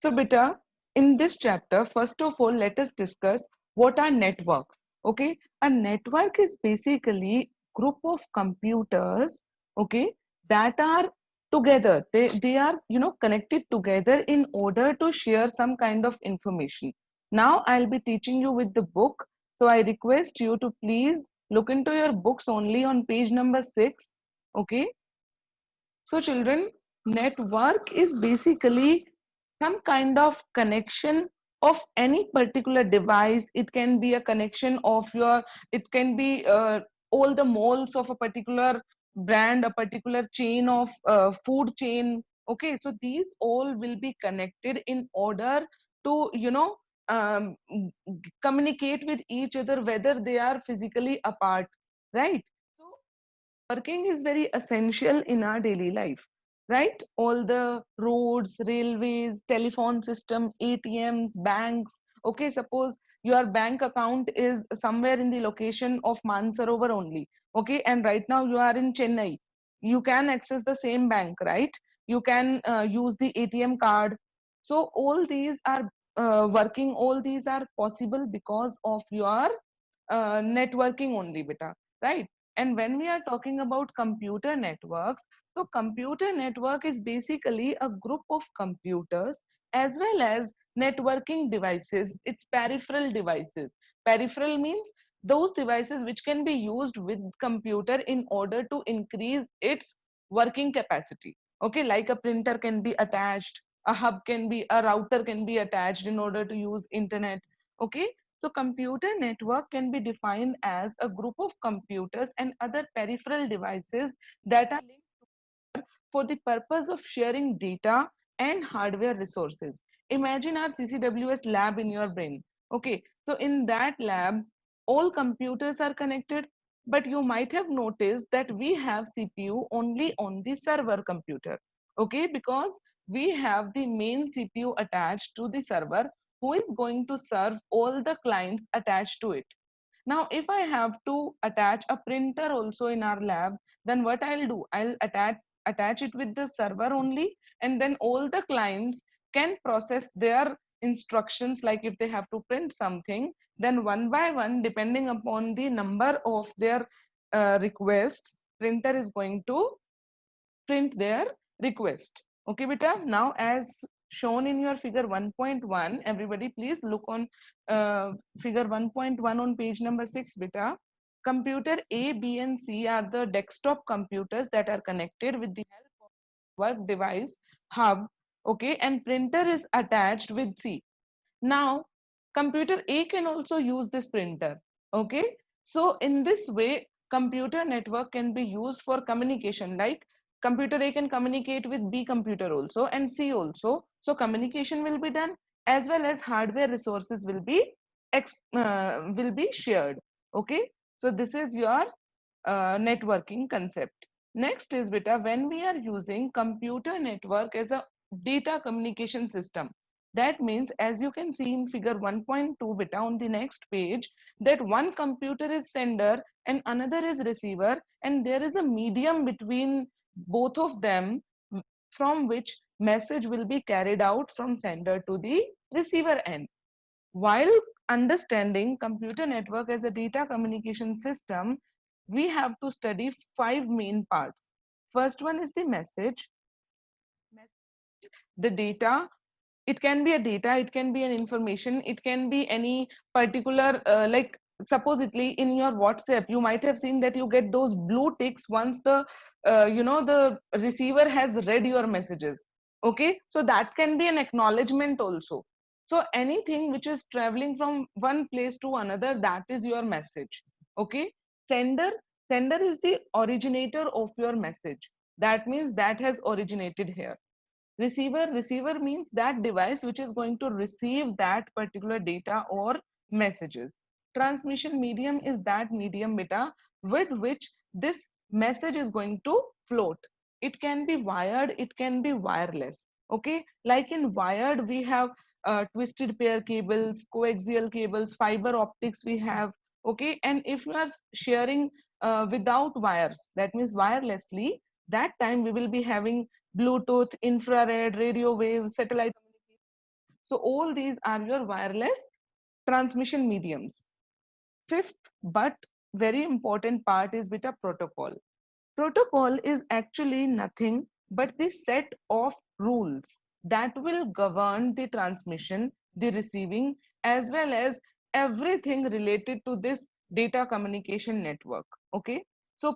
So, beta, in this chapter, first of all, let us discuss what are networks. Okay, a network is basically group of computers. Okay, that are together. They are connected together in order to share some kind of information. Now, I'll be teaching you with the book. So, I request you to please look into your books only on page number 6. Okay, so, children, network is basically some kind of connection of any particular device. It can be a connection of it can be all the malls of a particular brand, a particular chain of food chain. Okay, so these all will be connected in order to, communicate with each other, whether they are physically apart, right? So, working is very essential in our daily life, right? All the roads, railways, telephone system, ATMs, banks. Okay, suppose your bank account is somewhere in the location of Mansarovar only. Okay, and right now you are in Chennai. You can access the same bank, right? You can use the ATM card. So all these are working, all these are possible because of your networking only, beta, right? And when we are talking about computer networks, so computer network is basically a group of computers as well as networking devices. It's peripheral devices. Peripheral means those devices which can be used with computer in order to increase its working capacity. Okay, like a printer can be attached, a router can be attached in order to use internet. Okay, so computer network can be defined as a group of computers and other peripheral devices that are linked for the purpose of sharing data and hardware resources. Imagine our CCWS lab in your brain. Okay, so in that lab, all computers are connected, but you might have noticed that we have CPU only on the server computer. Okay, because we have the main CPU attached to the server who is going to serve all the clients attached to it. Now, if I have to attach a printer also in our lab, then what I'll do, I'll attach it with the server only, and then all the clients can process their instructions, like if they have to print something, then one by one, depending upon the number of their requests, printer is going to print their request. Okay, beta. Now, as shown in your figure 1.1, everybody please look on figure 1.1 on page number 6, beta. Computer A, B, and C are the desktop computers that are connected with the help of work device hub. Okay, and printer is attached with C. Now, computer A can also use this printer. Okay, so in this way, computer network can be used for communication. Like computer A can communicate with B computer also and C also. So communication will be done as well as hardware resources will be shared. Okay, so this is your networking concept. Next is beta, when we are using computer network as a data communication system, that means as you can see in figure 1.2 beta on the next page, that one computer is sender and another is receiver, and there is a medium between both of them from which message will be carried out from sender to the receiver end. While understanding computer network as a data communication system, we have to study 5 main parts. First one is the message. Message is the data. It can be a data, it can be an information, it can be any particular, like supposedly in your WhatsApp, you might have seen that you get those blue ticks once the receiver has read your messages. Okay, so that can be an acknowledgement also. So anything which is traveling from one place to another, that is your message. Okay, sender sender is the originator of your message. That means that has originated here. Receiver means that device which is going to receive that particular data or messages. Transmission medium is that medium, beta, with which this message is going to float. It can be wired, it can be wireless. Okay, like in wired we have twisted pair cables, coaxial cables, fiber optics we have. Okay, and if you are sharing without wires, that means wirelessly, that time we will be having Bluetooth, infrared, radio waves, satellite communication. So all these are your wireless transmission mediums. Fifth, but very important part is beta protocol. Protocol is actually nothing but the set of rules that will govern the transmission, the receiving, as well as everything related to this data communication network. Okay, so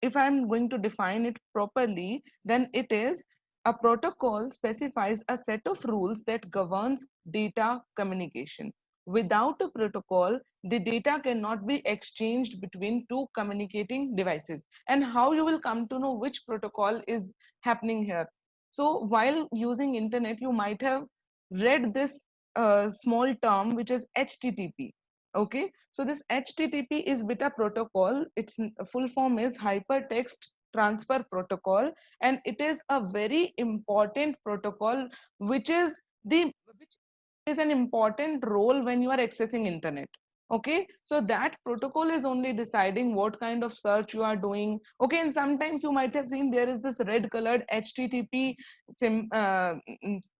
if I'm going to define it properly, then it is a protocol specifies a set of rules that governs data communication. Without a protocol, the data cannot be exchanged between two communicating devices. And how you will come to know which protocol is happening here? So while using internet, you might have read this small term which is HTTP. Okay, so this HTTP is beta protocol. Its full form is Hypertext Transfer Protocol, and it is a very important protocol, which is which is an important role when you are accessing internet. Okay, so that protocol is only deciding what kind of search you are doing. Okay, and sometimes you might have seen there is this red colored HTTP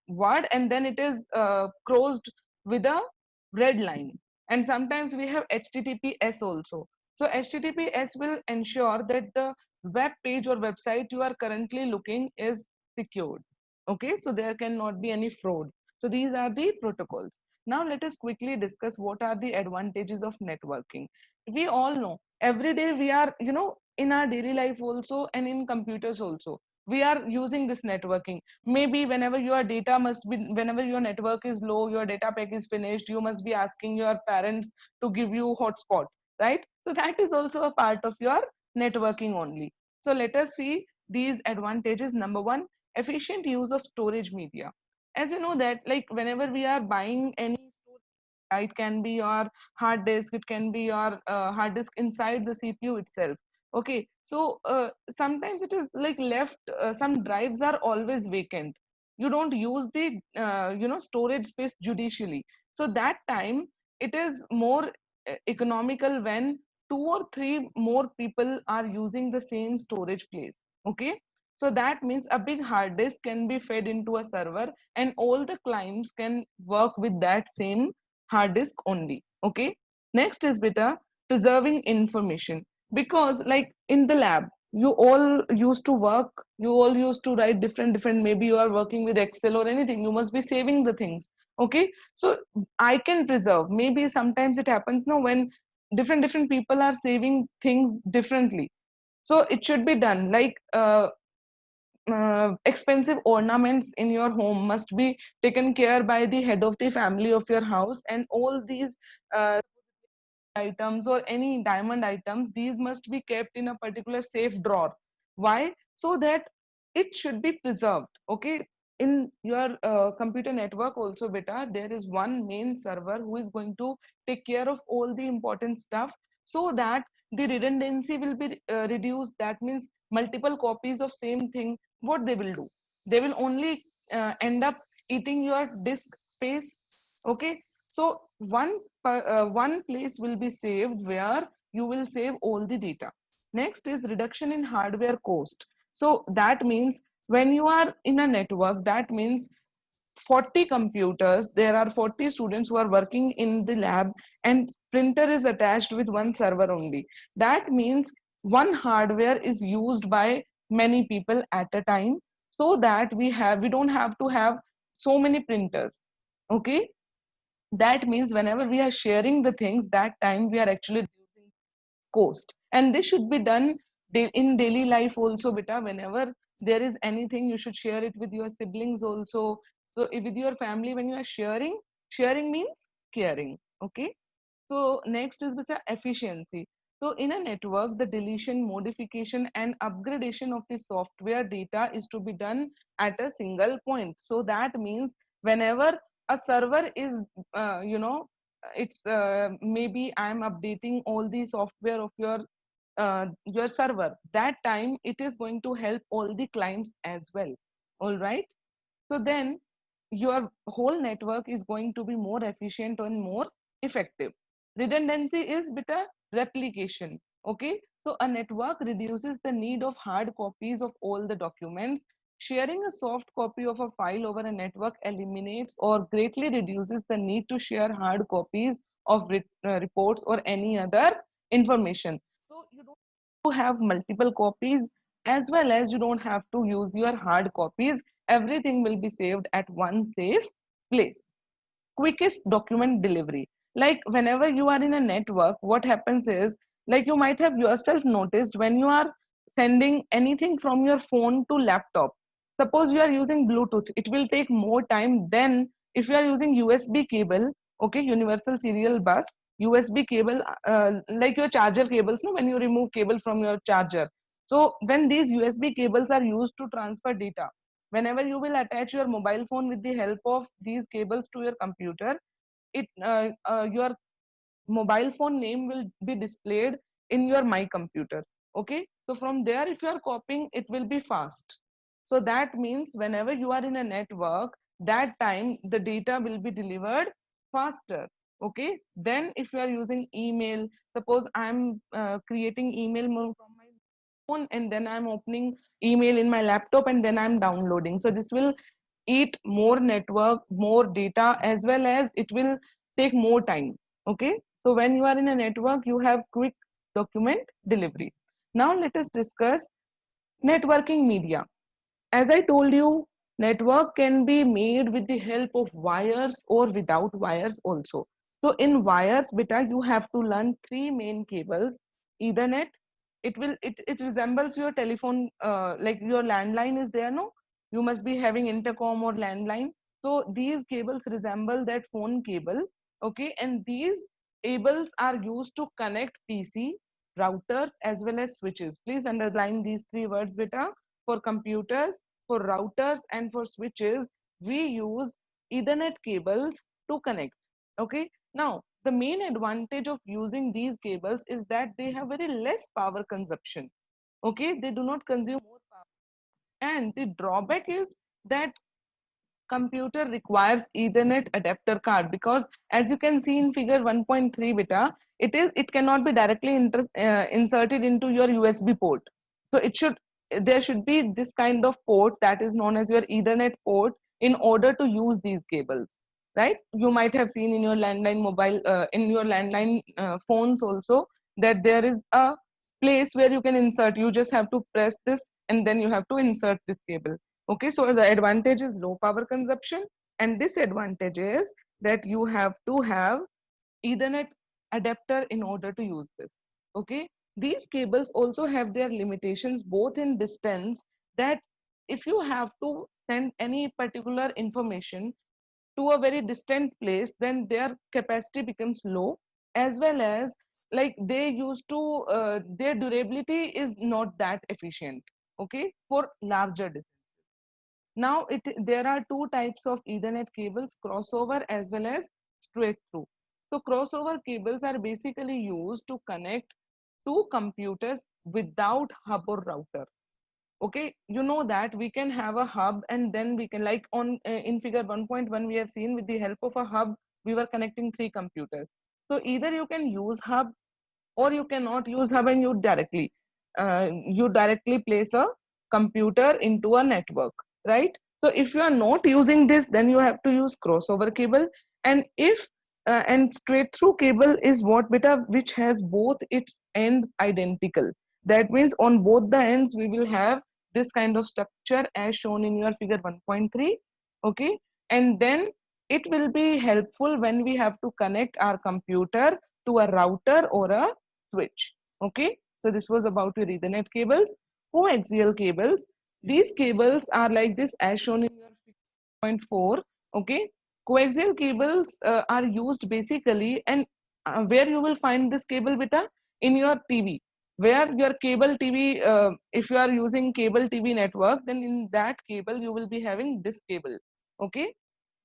word, and then it is crossed with a red line, and sometimes we have HTTPS also. So HTTPS will ensure that the web page or website you are currently looking is secured. Okay, so there cannot be any fraud. So these are the protocols. Now let us quickly discuss what are the advantages of networking. We all know every day we are, in our daily life also and in computers also, we are using this networking. Maybe whenever your network is low, your data pack is finished, you must be asking your parents to give you hotspot, right? So that is also a part of your networking only. So let us see these advantages. Number one, efficient use of storage media. As you know that, like, whenever we are buying any storage, it can be your hard disk, it can be your hard disk inside the CPU itself. Okay, so sometimes it is like left, some drives are always vacant. You don't use the storage space judicially. So that time it is more economical when two or three more people are using the same storage place. Okay, so that means a big hard disk can be fed into a server, and all the clients can work with that same hard disk only. Okay, next is beta preserving information, because like in the lab you all used to work, you all used to write different, maybe you are working with Excel or anything, you must be saving the things. Okay, so I can preserve. Maybe sometimes it happens now when different people are saving things differently. So it should be done like expensive ornaments in your home must be taken care by the head of the family of your house, and all these uh, items or any diamond items, these must be kept in a particular safe drawer. Why? So that it should be preserved. Okay, in your computer network also, beta, there is one main server who is going to take care of all the important stuff, so that the redundancy will be reduced. That means multiple copies of same thing, what they will do, they will only end up eating your disk space. Okay, so one place will be saved where you will save all the data. Next is reduction in hardware cost. So that means when you are in a network, that means 40 computers, there are 40 students who are working in the lab, and printer is attached with one server only. That means one hardware is used by many people at a time, so that we don't have to have so many printers. Okay, that means whenever we are sharing the things, that time we are actually reducing cost. And this should be done in daily life also, beta. Whenever there is anything, you should share it with your siblings also. So with your family, when you are sharing means caring. Okay, so next is the efficiency. So in a network, the deletion, modification, and upgradation of the software data is to be done at a single point. So that means whenever a server is, it's maybe I'm updating all the software of your server. That time it is going to help all the clients as well. All right. So then your whole network is going to be more efficient and more effective. Redundancy is beta replication. Okay, so a network reduces the need of hard copies of all the documents. Sharing a soft copy of a file over a network eliminates or greatly reduces the need to share hard copies of reports or any other information. So you don't have to have multiple copies, as well as you don't have to use your hard copies. Everything will be saved at one safe place. Quickest document delivery. Like whenever you are in a network, what happens is, like you might have yourself noticed, when you are sending anything from your phone to laptop, suppose you are using Bluetooth, it will take more time than if you are using USB cable. Okay, universal serial bus, USB cable, like your charger cables, no, when you remove cable from your charger. So when these USB cables are used to transfer data, whenever you will attach your mobile phone with the help of these cables to your computer, your mobile phone name will be displayed in your my computer. Okay, so from there, if you are copying, it will be fast. So that means whenever you are in a network, that time the data will be delivered faster. Okay, then if you are using email, suppose I'm creating email from my phone, and then I'm opening email in my laptop, and then I'm downloading, so this will eat more network, more data, as well as it will take more time. Okay, so when you are in a network, you have quick document delivery. Now let us discuss networking media. As I told you, network can be made with the help of wires or without wires also. So in wires, beta, you have to learn three main cables. Ethernet, it resembles your telephone, like your landline is there, no? You must be having intercom or landline. So these cables resemble that phone cable. Okay, and these cables are used to connect PC, routers, as well as switches. Please underline these three words, beta. For computers, for routers, and for switches, we use Ethernet cables to connect. Okay. Now, the main advantage of using these cables is that they have very less power consumption. Okay. They do not consume more power. And the drawback is that computer requires Ethernet adapter card, because as you can see in figure 1.3 beta, it cannot be directly inserted into your USB port. So there should be this kind of port that is known as your Ethernet port in order to use these cables, right? You might have seen in your landline mobile, in your landline phones also, that there is a place where you can insert. You just have to press this, and then you have to insert this cable. Okay, so the advantage is low power consumption, and disadvantage is that you have to have Ethernet adapter in order to use this. Okay, these cables also have their limitations, both in distance, that if you have to send any particular information to a very distant place, then their capacity becomes low, as well as, like, they used to their durability is not that efficient. Okay, for larger distance. Now, there are two types of Ethernet cables: crossover as well as straight through. So crossover cables are basically used to connect two computers without hub or router. Okay, you know that we can have a hub, and then we can, like on in figure 1.1, we have seen with the help of a hub, we were connecting three computers. So either you can use hub, or you cannot use hub, and you directly place a computer into a network, right? So if you are not using this, then you have to use crossover cable. And if and straight through cable is what beta, which has both its ends identical. That means on both the ends we will have this kind of structure as shown in your figure 1.3. Okay, and then it will be helpful when we have to connect our computer to a router or a switch. Okay, so this was about your Ethernet cables. Coaxial cables, these cables are like this as shown in your 6.4. Okay, coaxial cables are used basically, and where you will find this cable beta, in your TV, where your cable TV, if you are using cable TV network, then in that cable you will be having this cable. Okay,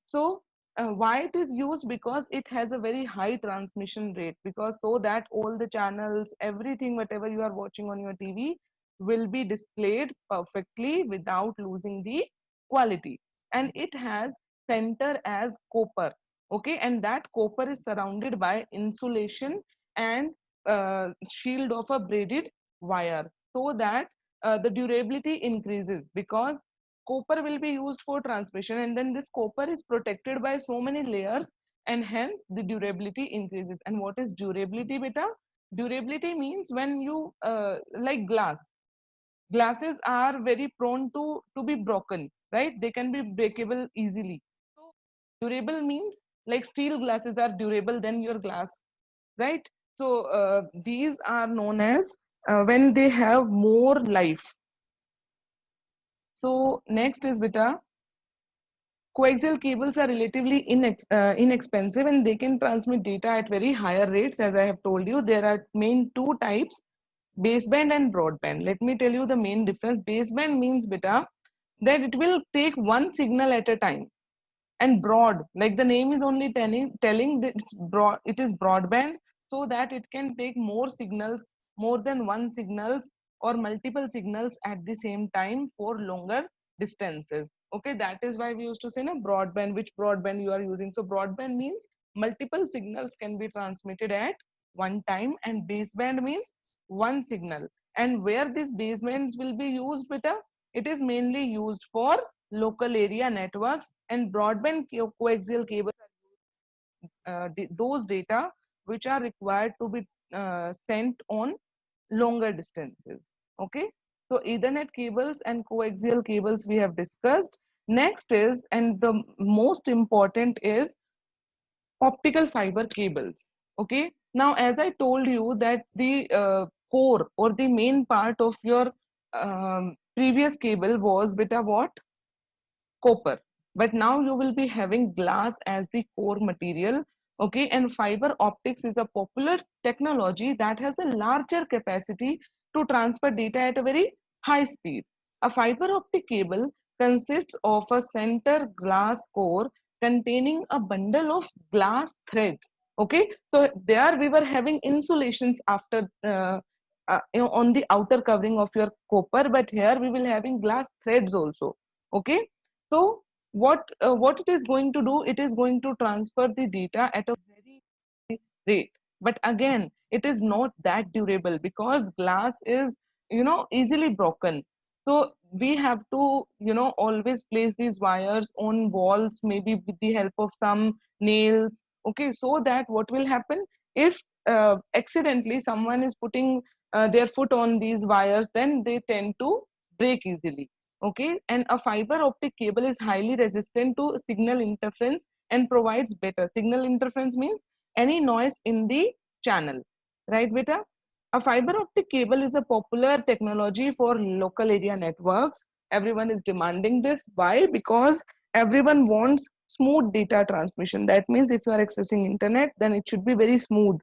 so why it is used? Because it has a very high transmission rate, because so that all the channels, everything, whatever you are watching on your TV, will be displayed perfectly without losing the quality. And it has center as copper. Okay, and that copper is surrounded by insulation and shield of a braided wire, so that the durability increases, because copper will be used for transmission, and then this copper is protected by so many layers, and hence the durability increases. And what is durability, beta? Durability means when you like glasses are very prone to be broken, right? They can be breakable easily. So durable means like steel glasses are durable than your glass, right? So these are known as when they have more life. So next is beta, coaxial cables are relatively inexpensive, and they can transmit data at very higher rates. As I have told you, there are main two types: baseband and broadband. Let me tell you the main difference. Baseband means beta that it will take one signal at a time, and broad, like the name is only telling that it is broadband, so that it can take more signals, more than one signals or multiple signals at the same time for longer distances. Okay, that is why we used to say na broadband, which broadband you are using. So broadband means multiple signals can be transmitted at one time, and baseband means one signal. And where these basebands will be used, beta, it is mainly used for local area networks, and broadband coaxial cables, those data which are required to be sent on longer distances. Okay, so Ethernet cables and coaxial cables we have discussed. Next is, and the most important is, optical fiber cables. Okay, now as I told you that the core or the main part of your previous cable was beta what? Copper, but now you will be having glass as the core material. Okay, and fiber optics is a popular technology that has a larger capacity to transfer data at a very high speed. A fiber optic cable consists of a center glass core containing a bundle of glass threads. Okay, so there we were having insulations after on the outer covering of your copper, but here we will having glass threads also. Okay, so what it is going to do? It is going to transfer the data at a very rate. But again, it is not that durable because glass is, easily broken. So we have to, always place these wires on walls, maybe with the help of some nails. Okay, so that what will happen if accidentally someone is putting their foot on these wires, then they tend to break easily. Okay, and a fiber optic cable is highly resistant to signal interference and provides better signal interference means any noise in the channel, right beta? A fiber optic cable is a popular technology for local area networks. Everyone is demanding this. Why? Because everyone wants smooth data transmission. That means if you are accessing internet, then it should be very smooth,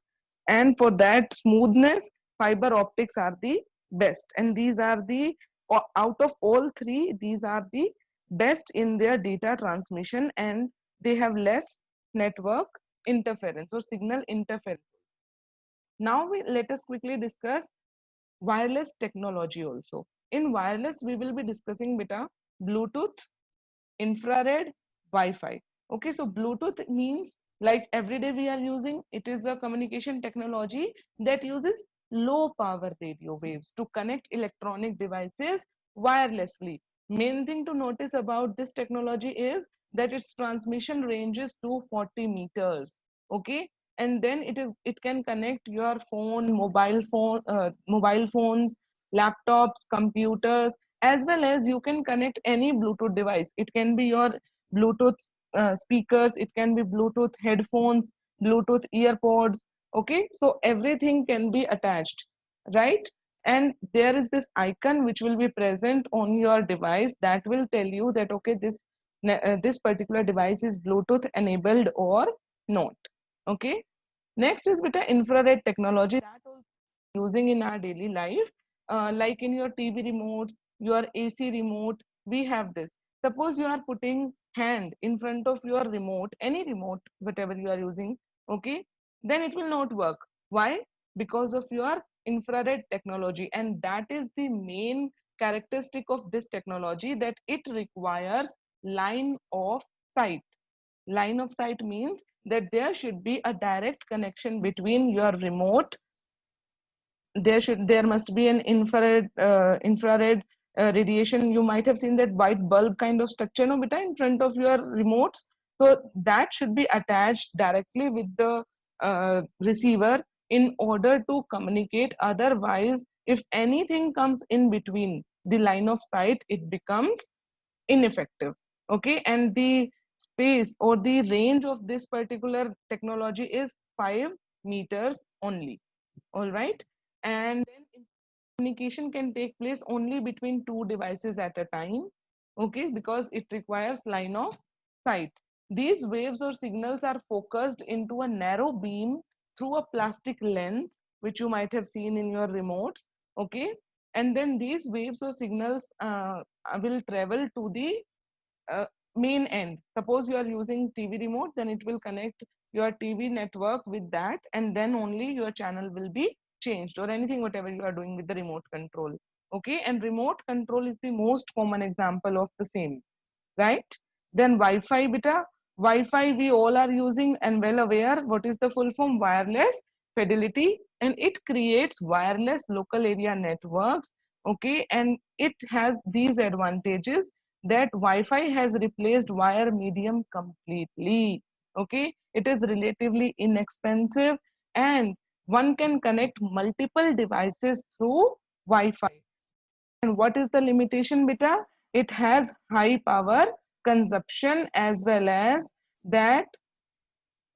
and for that smoothness, fiber optics are the best. And these are the, out of all three, these are the best in their data transmission, and they have less network interference or signal interference. Now let us quickly discuss wireless technology also. In wireless, we will be discussing beta Bluetooth, infrared, Wi-Fi. Okay, so Bluetooth means like every day we are using, it is a communication technology that uses low power radio waves to connect electronic devices wirelessly. Main thing to notice about this technology is that its transmission range is 240 meters. Okay, and then it can connect your phone, mobile phones, laptops, computers, as well as you can connect any Bluetooth device. It can be your Bluetooth speakers, it can be Bluetooth headphones, Bluetooth earpods. Okay, so everything can be attached, right? And there is this icon which will be present on your device that will tell you that okay, this particular device is Bluetooth enabled or not. Okay, next is beta infrared technology that also using in our daily life, like in your TV remotes, your AC remote, we have this. Suppose you are putting hand in front of your remote, any remote, whatever you are using, okay, then it will not work. Why? Because of your infrared technology, and that is the main characteristic of this technology, that it requires line of sight. Line of sight means that there should be a direct connection between your remote. There must be an infrared radiation. You might have seen that white bulb kind of structure, no, beta, in front of your remotes. So that should be attached directly with the receiver in order to communicate. Otherwise, if anything comes in between the line of sight, it becomes ineffective. Okay, and the space or the range of this particular technology is 5 meters only. All right, and then communication can take place only between two devices at a time. Okay, because it requires line of sight. These waves or signals are focused into a narrow beam through a plastic lens, which you might have seen in your remotes. Okay, and then these waves or signals will travel to the uh, main end. Suppose you are using TV remote, then it will connect your TV network with that, and then only your channel will be changed, or anything whatever you are doing with the remote control. Okay, and remote control is the most common example of the same, right? Then Wi-Fi, beta. Wi-Fi we all are using and well aware. What is the full form? Wireless fidelity, and it creates wireless local area networks. Okay, and it has these advantages that Wi-Fi has replaced wire medium completely. Okay, it is relatively inexpensive, and one can connect multiple devices through Wi-Fi. And what is the limitation, beta? It has high power consumption, as well as that,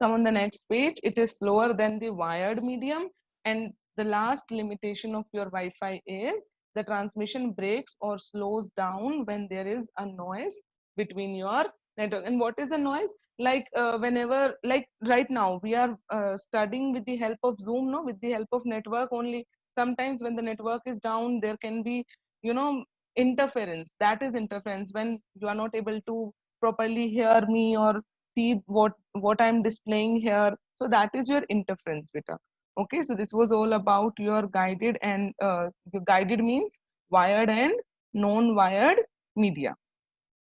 come on the next page, it is slower than the wired medium. And the last limitation of your Wi-Fi is the transmission breaks or slows down when there is a noise between your network. And what is a noise? Like whenever, like right now, we are studying with the help of Zoom, no, with the help of network only. Sometimes when the network is down, there can be, you know, interference. That is interference when you are not able to properly hear me or see what I'm displaying here. So that is your interference, beta. Okay, so this was all about your guided, and your guided means wired and non-wired media.